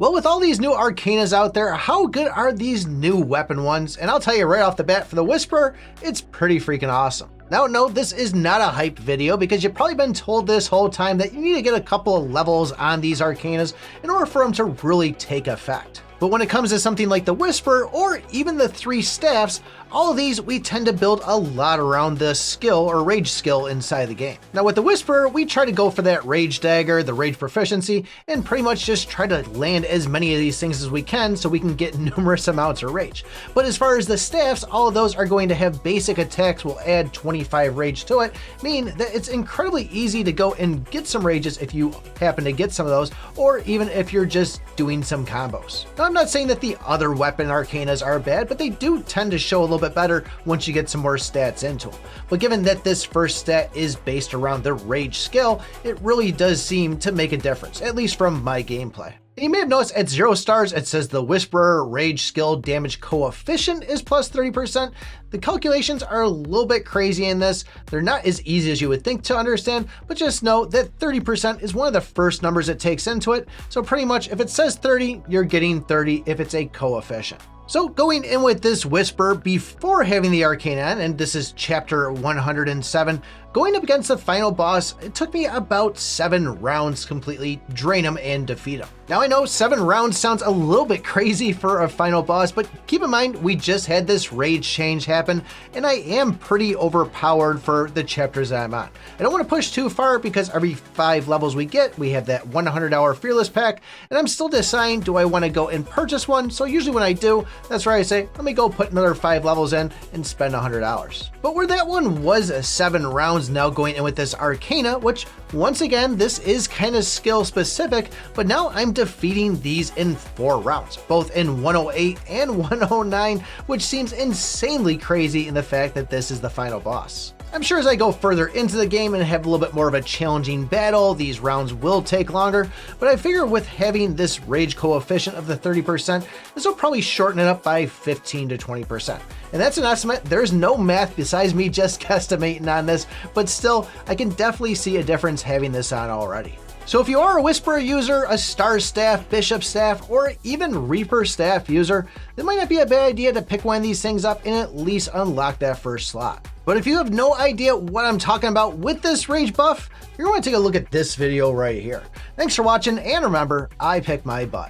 Well, with all these new Arcanas out there, how good are these new weapon ones? And I'll tell you right off the bat, for the Whisperer, it's pretty freaking awesome. Now, no, this is not a hype video because you've probably been told this whole time that you need to get a couple of levels on these Arcanas in order for them to really take effect. But when it comes to something like the Whisperer or even the 3 staffs, all of these we tend to build a lot around the skill or rage skill inside the game. Now with the Whisperer, we try to go for that rage dagger, the rage proficiency, and pretty much just try to land as many of these things as we can so we can get numerous amounts of rage. But as far as the staffs, all of those are going to have basic attacks, will add 25 rage to it, meaning that it's incredibly easy to go and get some rages if you happen to get some of those, or even if you're just doing some combos. Now I'm not saying that the other weapon Arcanas are bad, but they do tend to show a little bit better once you get some more stats into them. But given that this first stat is based around the rage skill, it really does seem to make a difference, at least from my gameplay. And you may have noticed at 0 stars, it says the Whisperer rage skill damage coefficient is plus 30%. The calculations are a little bit crazy in this. They're not as easy as you would think to understand, but just know that 30% is one of the first numbers it takes into it. So pretty much if it says 30, you're getting 30 if it's a coefficient. So going in with this Whisper before having the Arcana, and this is chapter 107, going up against the final boss, it took me about 7 rounds completely drain him and defeat him. Now I know 7 rounds sounds a little bit crazy for a final boss, but keep in mind we just had this rage change happen, and I am pretty overpowered for the chapters that I'm on. I don't want to push too far because every 5 levels we get, we have that $100 Fearless pack, and I'm still deciding, do I want to go and purchase one? So usually when I do, that's where I say, let me go put another 5 levels in and spend $100. But where that one was 7 rounds, now going in with this Arcana, which once again, this is kind of skill specific, but now I'm defeating these in 4 rounds, both in 108 and 109, which seems insanely crazy in the fact that this is the final boss. I'm sure as I go further into the game and have a little bit more of a challenging battle, these rounds will take longer, but I figure with having this rage coefficient of the 30%, this will probably shorten it up by 15 to 20%. And that's an estimate. There's no math besides me just guesstimating on this, but still, I can definitely see a difference having this on already. So if you are a Whisperer user, a Star Staff, Bishop Staff, or even Reaper Staff user, it might not be a bad idea to pick one of these things up and at least unlock that first slot. But if you have no idea what I'm talking about with this rage buff, you're going to take a look at this video right here. Thanks for watching, and remember, I pick my butt.